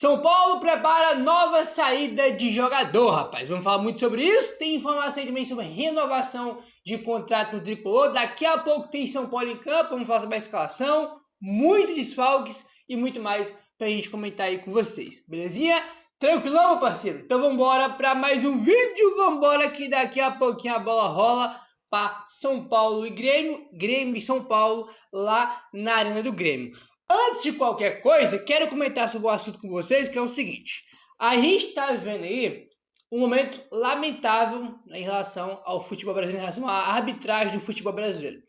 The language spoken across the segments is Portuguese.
São Paulo prepara nova saída de jogador, rapaz. Vamos falar muito sobre isso. Tem informação também sobre renovação de contrato no Tricolor. Daqui a pouco tem São Paulo em campo. Vamos falar sobre a escalação, muitos desfalques e muito mais pra gente comentar aí com vocês. Belezinha? Tranquilão, meu parceiro? Então vamos embora para mais um vídeo. Vamos embora que daqui a pouquinho a bola rola para São Paulo e Grêmio. Grêmio e São Paulo lá na Arena do Grêmio. Antes de qualquer coisa, quero comentar sobre o assunto com vocês, que é o seguinte. A gente está vivendo aí um momento lamentável em relação ao futebol brasileiro, em relação à arbitragem do futebol brasileiro.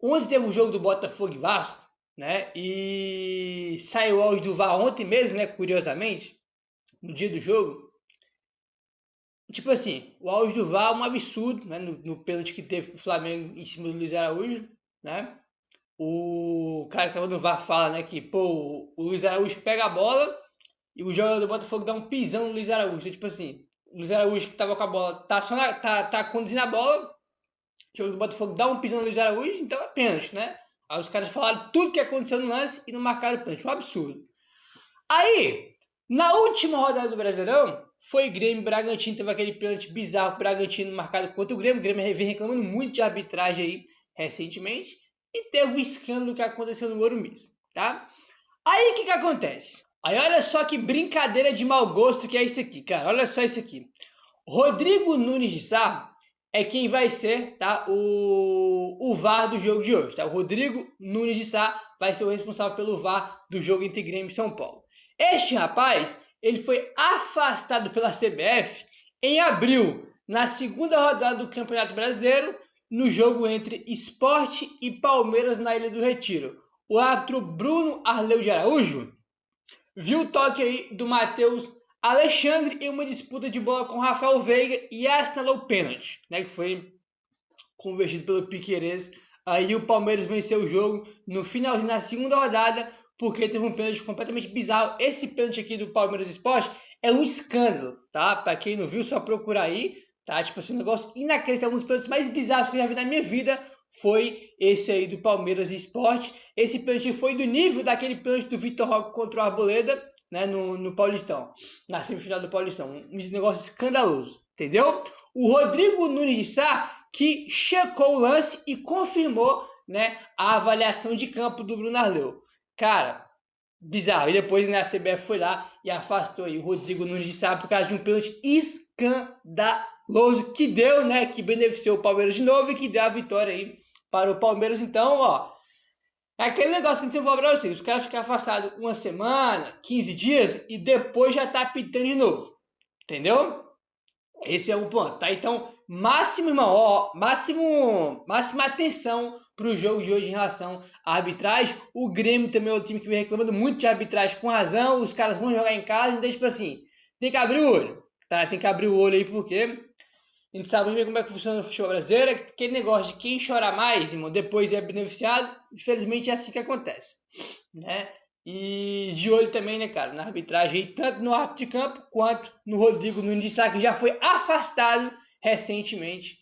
Ontem teve o jogo do Botafogo e Vasco, né? E saiu o áudio do VAR ontem mesmo, né? Curiosamente, no dia do jogo. Tipo assim, o áudio do VAR é um absurdo, né? No pênalti que teve com o Flamengo em cima do Luiz Araújo, né? O cara que tava no VAR fala, né, que, pô, o Luiz Araújo pega a bola e o jogador do Botafogo dá um pisão no Luiz Araújo. Então, tipo assim, o Luiz Araújo que tava com a bola, tá conduzindo a bola, o jogador do Botafogo dá um pisão no Luiz Araújo, então é pênalti, né? Aí os caras falaram tudo que aconteceu no lance e não marcaram o pênalti, um absurdo. Aí, na última rodada do Brasileirão, foi Grêmio e Bragantino, teve aquele pênalti bizarro, Bragantino marcado contra o Grêmio vem reclamando muito de arbitragem aí recentemente. E teve o escândalo que aconteceu no Morumbi, tá? Aí o que acontece? Aí olha só que brincadeira de mau gosto que é isso aqui, cara. Olha só isso aqui. Rodrigo Nunes de Sá é quem vai ser, tá? O VAR do jogo de hoje, tá? O Rodrigo Nunes de Sá vai ser o responsável pelo VAR do jogo entre Grêmio e São Paulo. Este rapaz, ele foi afastado pela CBF em abril, na segunda rodada do Campeonato Brasileiro, no jogo entre Sport e Palmeiras na Ilha do Retiro. O árbitro Bruno Arleu de Araújo viu o toque aí do Matheus Alexandre em uma disputa de bola com Rafael Veiga e assinalou o pênalti, né, que foi convertido pelo Piquerez. Aí o Palmeiras venceu o jogo no finalzinho, na segunda rodada, porque teve um pênalti completamente bizarro. Esse pênalti aqui do Palmeiras Sport é um escândalo, tá? Pra quem não viu, só procurar aí. Tá, tipo assim, um negócio inacreditável, um dos pênaltis mais bizarros que eu já vi na minha vida foi esse aí do Palmeiras e Sport. Esse pênalti foi do nível daquele pênalti do Vitor Roque contra o Arboleda, né, no Paulistão, na semifinal do Paulistão. Um negócio escandaloso, entendeu? O Rodrigo Nunes de Sá, que checou o lance e confirmou, né, a avaliação de campo do Bruno Arleu. Cara, bizarro. E depois, né, a CBF foi lá e afastou aí o Rodrigo Nunes de Sá por causa de um pênalti escandaloso que deu, né, que beneficiou o Palmeiras de novo e que deu a vitória aí para o Palmeiras. Então, ó, é aquele negócio que a gente falou pra vocês, os caras ficam afastados uma semana, 15 dias e depois já tá pitando de novo, entendeu? Esse é o ponto, tá? Então, máximo, irmão, ó, máxima atenção pro jogo de hoje em relação à arbitragem. O Grêmio também é o time que vem reclamando muito de arbitragem com razão. Os caras vão jogar em casa, então, tipo assim, tem que abrir o olho, tá? Tem que abrir o olho aí, porque a gente sabe bem como é que funciona o futebol brasileiro. Aquele negócio de quem chora mais, irmão, depois é beneficiado. Infelizmente é assim que acontece, né? E de olho também, né, cara, na arbitragem aí, tanto no árbitro de campo quanto no Rodrigo Nunes de Sá, que já foi afastado recentemente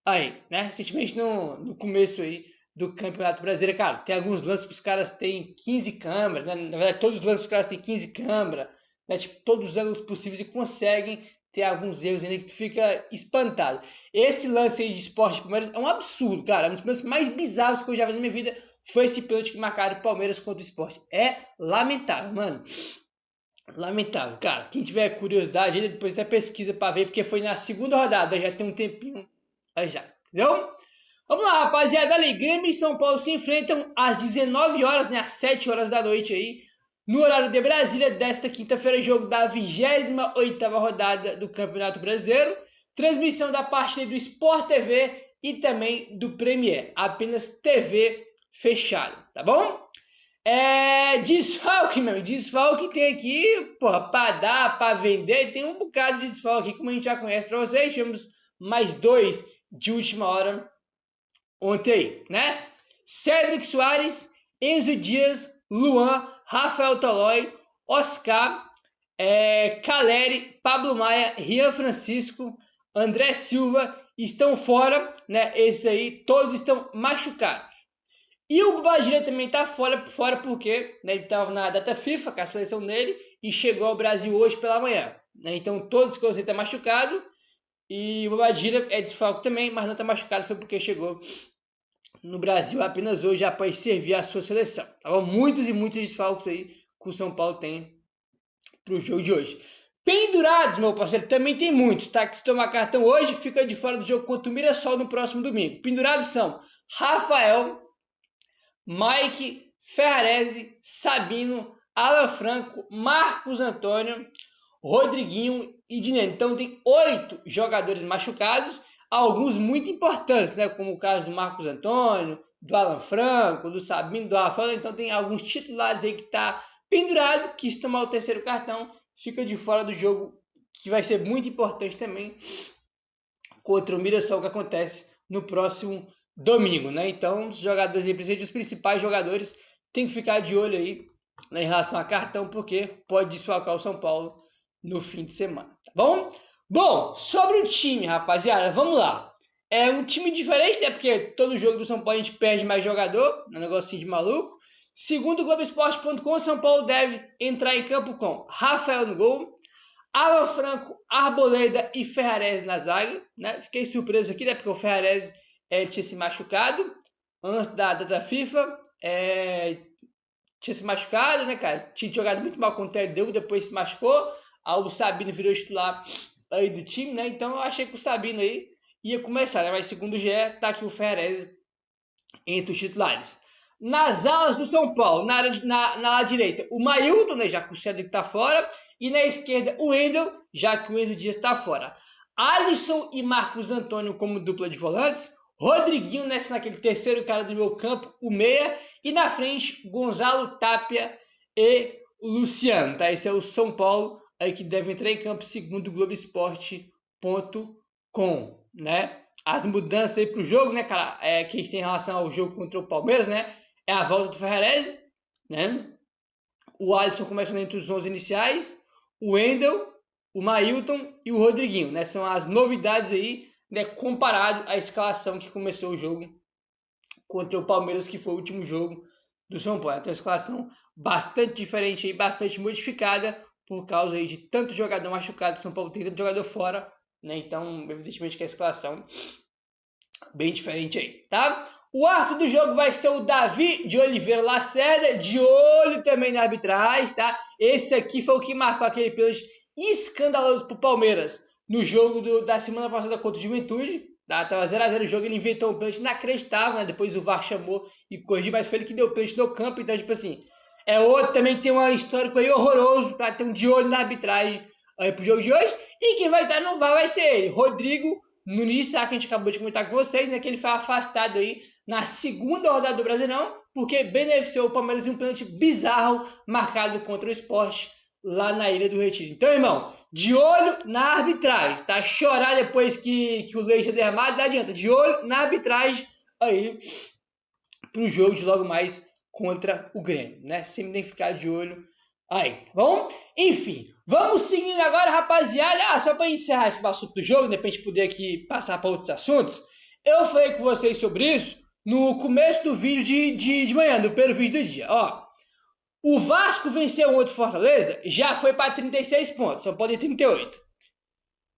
aí, né? Recentemente no começo aí do Campeonato Brasileiro. Cara, tem alguns lances que os caras têm 15 câmeras, né? Na verdade, todos os lances os caras têm 15 câmeras, né? Tipo, todos os ângulos possíveis e conseguem ter alguns erros ainda que tu fica espantado. Esse lance aí de Sport Palmeiras é um absurdo, cara. É um dos lances mais bizarros que eu já vi na minha vida. Foi esse pênalti que marcaram o Palmeiras contra o Sport. É lamentável, mano. Lamentável, cara. Quem tiver curiosidade, depois até pesquisa pra ver, porque foi na segunda rodada, já tem um tempinho aí já, entendeu? Vamos lá, rapaziada. Ali, Grêmio e São Paulo se enfrentam às 19 horas, né? Às 7 horas da noite aí, no horário de Brasília, desta quinta-feira, jogo da 28ª rodada do Campeonato Brasileiro. Transmissão da partida do Sport TV e também do Premier. Apenas TV fechado, tá bom? Desfalque, meu amigo. Desfalque tem aqui, porra, pra dar, pra vender. Tem um bocado de desfalque aqui, como a gente já conhece pra vocês. Tivemos mais 2 de última hora ontem, né? Cédric Soares, Enzo Dias, Luan, Rafael Tolói, Oscar, Caleri, Pablo Maia, Rian Francisco, André Silva estão fora, né? Esses aí todos estão machucados. E o Bobadilha também tá fora porque, né, ele estava na data FIFA, com a seleção dele, e chegou ao Brasil hoje pela manhã. Né? Então todos que você tá machucado, e o Bobadilha é desfalque também, mas não tá machucado, foi porque chegou no Brasil apenas hoje após servir a sua seleção. Tá bom? Muitos e muitos desfalques aí que o São Paulo tem pro jogo de hoje. Pendurados, meu parceiro, também tem muitos, tá? Que se tomar cartão hoje, fica de fora do jogo contra o Mirassol no próximo domingo. Pendurados são Rafael, Mike, Ferrarese, Sabino, Alan Franco, Marcos Antônio, Rodriguinho e Dineno. Então tem 8 jogadores machucados, alguns muito importantes, né? Como o caso do Marcos Antônio, do Alan Franco, do Sabino, do Rafael. Então tem alguns titulares aí que tá pendurado, que se tomar o terceiro cartão, fica de fora do jogo, que vai ser muito importante também contra o Mirassol, que acontece no próximo domingo, né? Então, os jogadores, principalmente os principais jogadores, tem que ficar de olho aí, né, em relação a cartão, porque pode desfalcar o São Paulo no fim de semana, tá bom? Bom, sobre o time, rapaziada, vamos lá. É um time diferente, né? Porque todo jogo do São Paulo a gente perde mais jogador, um negocinho de maluco. Segundo o Globoesporte.com, São Paulo deve entrar em campo com Rafael no gol, Alan Franco, Arboleda e Ferrarese na zaga, né? Fiquei surpreso aqui, né? Porque o Ferrarese tinha se machucado antes da data FIFA, tinha se machucado, né, cara? Tinha jogado muito mal contra o LDU, depois se machucou. Aí o Sabino virou titular aí do time, né? Então eu achei que o Sabino aí ia começar, né? Mas segundo o GE, tá aqui o Ferrarese entre os titulares. Nas alas do São Paulo, na ala direita, o Mailton, né, já que o Cedric tá fora, e na esquerda o Wendel, já que o Enzo Dias tá fora. Alisson e Marcos Antônio como dupla de volantes, Rodriguinho nessa naquele terceiro cara do meu campo, o meia, e na frente Gonzalo, Tapia e Luciano, tá? Esse é o São Paulo aí que deve entrar em campo segundo o Globoesporte.com, né? As mudanças aí pro jogo, né, cara, que a gente tem em relação ao jogo contra o Palmeiras, né? É a volta do Ferrarese, né? O Alisson começa entre os 11 iniciais, o Wendel, o Mailton e o Rodriguinho, né? São as novidades aí, né? Comparado à escalação que começou o jogo contra o Palmeiras, que foi o último jogo do São Paulo. Então, a escalação bastante diferente aí, bastante modificada por causa aí de tanto jogador machucado. O São Paulo tem tanto jogador fora, né? Então, evidentemente que a escalação bem diferente aí, tá? O árbitro do jogo vai ser o Davi de Oliveira Lacerda, de olho também na arbitragem, tá? Esse aqui foi o que marcou aquele pênalti escandaloso pro Palmeiras no jogo da semana passada contra o Juventude, tá? Tava 0x0 o jogo, ele inventou um pênalti inacreditável, né? Depois o VAR chamou e corrigiu, mas foi ele que deu o pênalti no campo, então, tipo assim, é outro também que tem um histórico aí horroroso, tá? Tem um de olho na arbitragem aí pro jogo de hoje, e quem vai estar no VAR vai ser ele, Rodrigo Nunes, que a gente acabou de comentar com vocês, né? Que ele foi afastado aí na segunda rodada do Brasileirão, porque beneficiou o Palmeiras em um pênalti bizarro marcado contra o Sport lá na Ilha do Retiro. Então, irmão, de olho na arbitragem, tá? Chorar depois que o leite é derramado, não adianta. De olho na arbitragem aí pro jogo de logo mais contra o Grêmio, né? Sempre tem que ficar de olho aí, tá bom? Enfim, vamos seguindo agora, rapaziada. Só para encerrar esse assunto do jogo, de repente poder aqui passar para outros assuntos, eu falei com vocês sobre isso no começo do vídeo de manhã, do primeiro vídeo do dia. Ó, o Vasco venceu ontem Fortaleza, já foi para 36 pontos, São Paulo tem 38.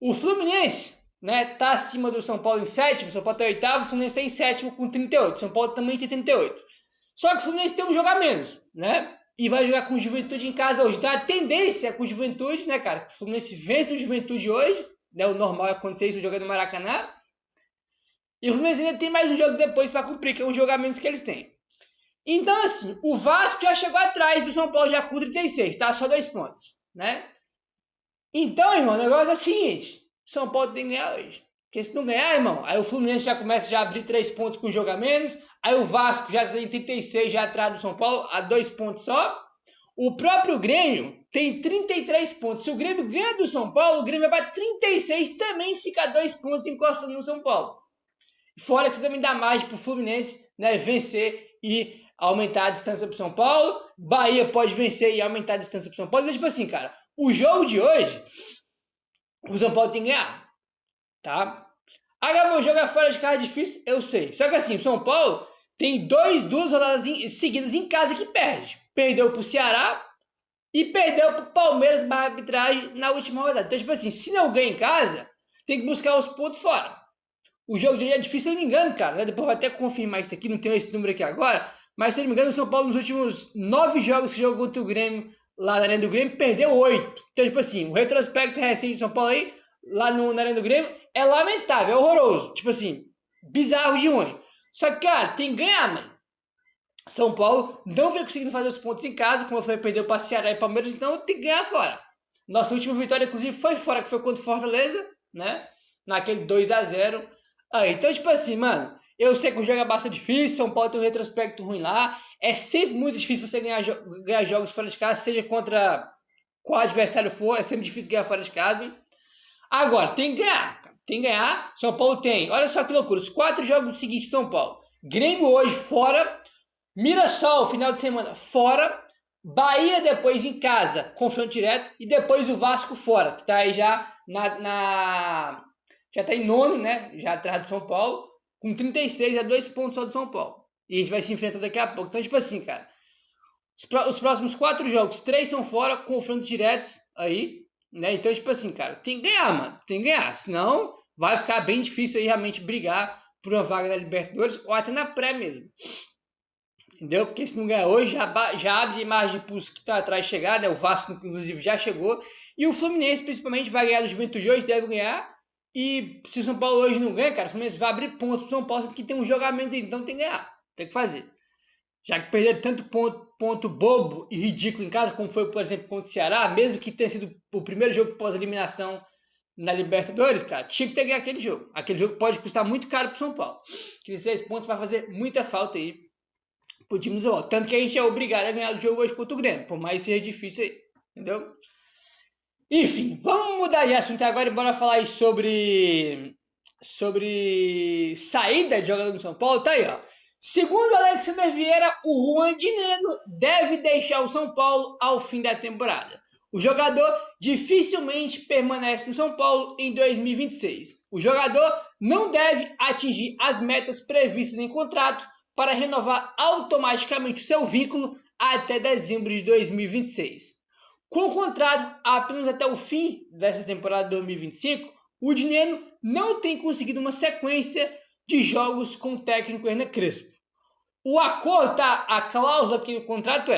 O Fluminense, né, tá acima do São Paulo em sétimo, São Paulo tá em oitavo, o Fluminense tá em sétimo com 38, São Paulo também tem 38. Só que o Fluminense tem um jogo a menos, né? E vai jogar com o Juventude em casa hoje. Então a tendência é com o Juventude, né, cara? Que o Fluminense vence o Juventude hoje, né? O normal é acontecer isso jogando no Maracanã. E o Fluminense ainda tem mais um jogo depois para cumprir, que é um jogo a menos que eles têm. Então, assim, o Vasco já chegou atrás do São Paulo já com 36, tá? Só 2 pontos, né? Então, irmão, o negócio é o seguinte: São Paulo tem que ganhar hoje. Porque se não ganhar, irmão, aí o Fluminense já começa a abrir 3 pontos com o jogo a menos. Aí o Vasco já tem 36, já atrás do São Paulo, a 2 pontos só. O próprio Grêmio tem 33 pontos. Se o Grêmio ganha do São Paulo, o Grêmio vai para 36, também fica 2 pontos encostando no São Paulo. Fora que você também dá margem para o Fluminense, né, vencer e aumentar a distância para o São Paulo. Bahia pode vencer e aumentar a distância para o São Paulo. Então, tipo assim, cara, o jogo de hoje, o São Paulo tem que ganhar, tá? Agora, o jogo é fora de casa difícil, eu sei. Só que assim, o São Paulo tem duas rodadas seguidas em casa que perde. Perdeu pro Ceará e perdeu pro Palmeiras barra arbitragem na última rodada. Então, tipo assim, se não ganha em casa, tem que buscar os pontos fora. O jogo já é difícil, se eu não me engano, cara, né? Depois eu vou até confirmar isso aqui, não tenho esse número aqui agora, mas se eu não me engano, o São Paulo nos últimos 9 jogos que jogou contra o Grêmio, lá na Arena do Grêmio, perdeu 8. Então, tipo assim, o retrospecto recente do São Paulo aí, lá na Arena do Grêmio, é lamentável, é horroroso. Tipo assim, bizarro de ruim. Só que, cara, tem que ganhar, mano. São Paulo não vem conseguindo fazer os pontos em casa, como eu falei, perdeu para Ceará e Palmeiras, então tem que ganhar fora. Nossa última vitória, inclusive, foi fora, que foi contra o Fortaleza, né? Naquele 2-0. Aí, então, tipo assim, mano, eu sei que o jogo é bastante difícil, São Paulo tem um retrospecto ruim lá, é sempre muito difícil você ganhar jogos fora de casa, seja contra qual adversário for, é sempre difícil ganhar fora de casa. Agora, tem que ganhar, cara. Tem que ganhar. São Paulo tem, olha só que loucura, os 4 jogos seguintes do São Paulo. Grêmio hoje fora, Mirassol final de semana fora, Bahia depois em casa, confronto direto, e depois o Vasco fora, que tá aí já já tá em nono, né? Já atrás do São Paulo, com 36, a 2 pontos só do São Paulo. E a gente vai se enfrentar daqui a pouco. Então, tipo assim, cara, os próximos 4 jogos, 3 são fora, confrontos diretos aí, né? Então, tipo assim, cara, tem que ganhar, mano. Tem que ganhar. Senão, vai ficar bem difícil aí realmente brigar por uma vaga da Libertadores ou até na pré mesmo. Entendeu? Porque se não ganhar hoje, já abre margem para os que estão atrás chegar, né? O Vasco, inclusive, já chegou. E o Fluminense, principalmente, vai ganhar do Juventude hoje, deve ganhar. E se o São Paulo hoje não ganha, cara, o Fluminense vai abrir pontos pro São Paulo, que tem um jogamento, então tem que ganhar. Tem que fazer. Já que perder tanto ponto bobo e ridículo em casa, como foi, por exemplo, contra o Ceará, mesmo que tenha sido o primeiro jogo pós-eliminação na Libertadores, cara, tinha que ter ganhado aquele jogo. Aquele jogo pode custar muito caro pro São Paulo. Aqueles 6 pontos vai fazer muita falta aí pro time do São Paulo. Tanto que a gente é obrigado a ganhar o jogo hoje contra o Grêmio, por mais que seja difícil aí, entendeu? Enfim, vamos mudar de assunto agora e bora falar aí sobre saída de jogador do São Paulo. Tá aí, ó. Segundo Alexandre Vieira, o Juan Dineno deve deixar o São Paulo ao fim da temporada. O jogador dificilmente permanece no São Paulo em 2026. O jogador não deve atingir as metas previstas em contrato para renovar automaticamente o seu vínculo até dezembro de 2026. Com o contrato apenas até o fim dessa temporada de 2025, o Dineno não tem conseguido uma sequência de jogos com o técnico Hernan Crespo. O acordo, tá? A cláusula aqui no contrato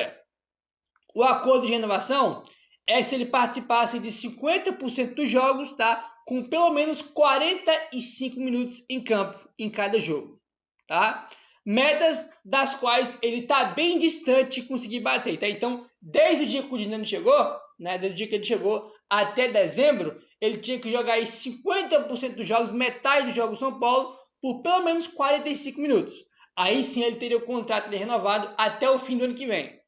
o acordo de renovação é se ele participasse de 50% dos jogos, tá? Com pelo menos 45 minutos em campo em cada jogo, tá? Metas das quais ele está bem distante de conseguir bater, tá? Então, desde o dia que o Dineno chegou, né? Desde o dia que ele chegou até dezembro, ele tinha que jogar aí 50% dos jogos, metade dos jogos do São Paulo, por pelo menos 45 minutos. Aí sim ele teria o contrato renovado até o fim do ano que vem.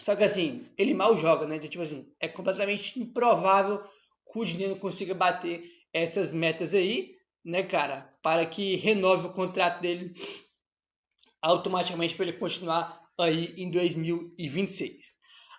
Só que assim, ele mal joga, né? Então, tipo assim, é completamente improvável que o Dineno consiga bater essas metas aí, né, cara? Para que renove o contrato dele automaticamente para ele continuar aí em 2026.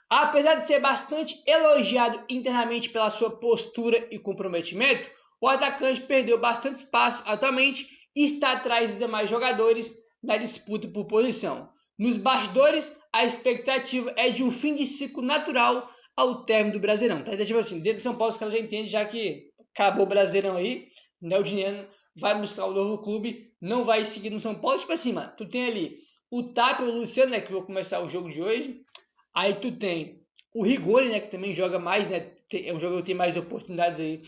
Apesar de ser bastante elogiado internamente pela sua postura e comprometimento, o atacante perdeu bastante espaço atualmente e está atrás dos demais jogadores na disputa por posição. Nos bastidores, a expectativa é de um fim de ciclo natural ao término do Brasileirão. Então, tipo assim, dentro de São Paulo os caras já entendem, já que acabou o Brasileirão aí, né, o Dineno vai buscar um novo clube, não vai seguir no São Paulo. Tipo assim, mano, tu tem ali o Tapia e o Luciano, né, que vou começar o jogo de hoje. Aí tu tem o Rigoni, né, que também joga mais, né, é um jogador que tem mais oportunidades aí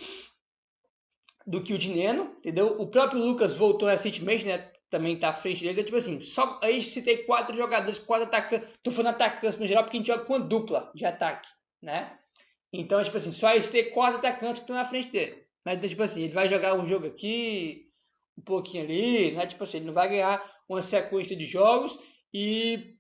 do que o Dineno, entendeu? O próprio Lucas voltou recentemente, né, também tá à frente dele. Então, tipo assim, só aí citei 4 jogadores, 4 atacantes. Tô falando atacantes no geral porque a gente joga com a dupla de ataque, né? Então, tipo assim, só aí citei 4 atacantes que estão na frente dele. Né? Então, tipo assim, ele vai jogar um jogo aqui, um pouquinho ali, né? Tipo assim, ele não vai ganhar uma sequência de jogos e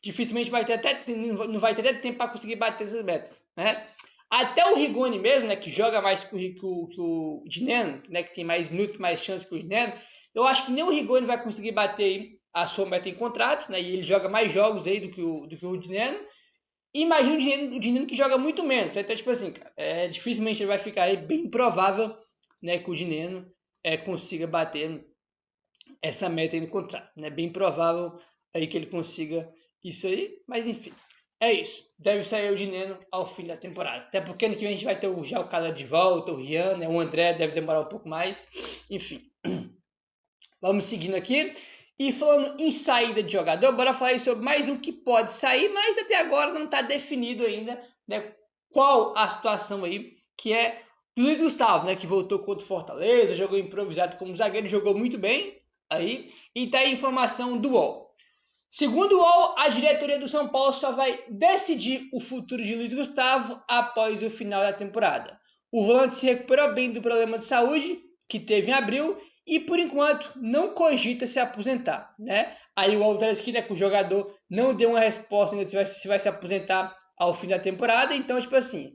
dificilmente não vai ter tempo para conseguir bater essas metas, né? Até o Rigoni mesmo, né, que joga mais que o Dineno, né, que tem mais minutos, mais chances que o Dineno, eu acho que nem o Rigoni vai conseguir bater aí a sua meta em contrato, né, e ele joga mais jogos aí do que o Dineno. Imagina o Dineno que joga muito menos, então tipo assim, cara, dificilmente ele vai ficar aí, bem provável, né, que o Dineno consiga bater essa meta aí no contrato, né? Bem provável aí que ele consiga isso aí, mas enfim, é isso. Deve sair o Dineno ao fim da temporada. Até porque ano que vem a gente vai ter já o cara de volta, o Rian, né? O André deve demorar um pouco mais. Enfim, vamos seguindo aqui. E falando em saída de jogador, bora falar sobre mais um que pode sair, mas até agora não está definido ainda, né? Qual a situação aí, que é Luiz Gustavo, né? Que voltou contra o Fortaleza, jogou improvisado como zagueiro, jogou muito bem aí. E tá aí a informação do UOL. Segundo o UOL, a diretoria do São Paulo só vai decidir o futuro de Luiz Gustavo após o final da temporada. O volante se recuperou bem do problema de saúde que teve em abril e, por enquanto, não cogita se aposentar, né? Aí o UOL traz aqui, né, que o jogador não deu uma resposta ainda se vai se aposentar ao fim da temporada. Então, tipo assim,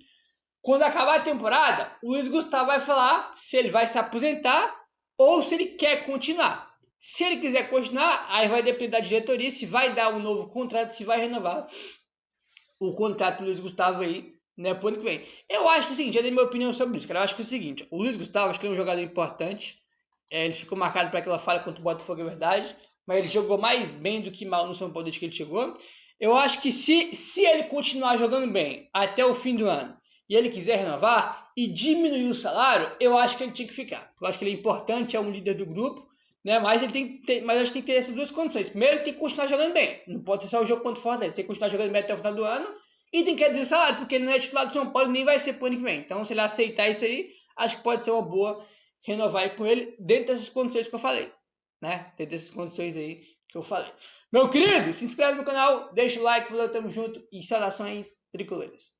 quando acabar a temporada, o Luiz Gustavo vai falar se ele vai se aposentar ou se ele quer continuar. Se ele quiser continuar, aí vai depender da diretoria se vai dar um novo contrato, se vai renovar o contrato do Luiz Gustavo aí, né, pro ano que vem. Eu acho que é o seguinte, já dei minha opinião sobre isso, cara. Eu acho que é o seguinte, o Luiz Gustavo, acho que ele é um jogador importante. Ele ficou marcado para aquela falha contra o Botafogo, é verdade. Mas ele jogou mais bem do que mal no São Paulo desde que ele chegou. Eu acho que se ele continuar jogando bem até o fim do ano e ele quiser renovar e diminuir o salário, eu acho que ele tinha que ficar. Eu acho que ele é importante, é um líder do grupo, né? Mas ele tem que ter, mas acho que tem que ter essas duas condições. Primeiro, ele tem que continuar jogando bem. Não pode ser só o jogo contra o Fortaleza. Tem que continuar jogando bem até o final do ano e tem que reduzir o salário, porque ele não é titular do São Paulo e nem vai ser pro ano que vem. Então, se ele aceitar isso aí, acho que pode ser uma boa renovar aí com ele dentro dessas condições que eu falei, né? Dentro dessas condições aí que eu falei. Meu querido, se inscreve no canal, deixa o like, valeu, tamo junto e saudações tricolores.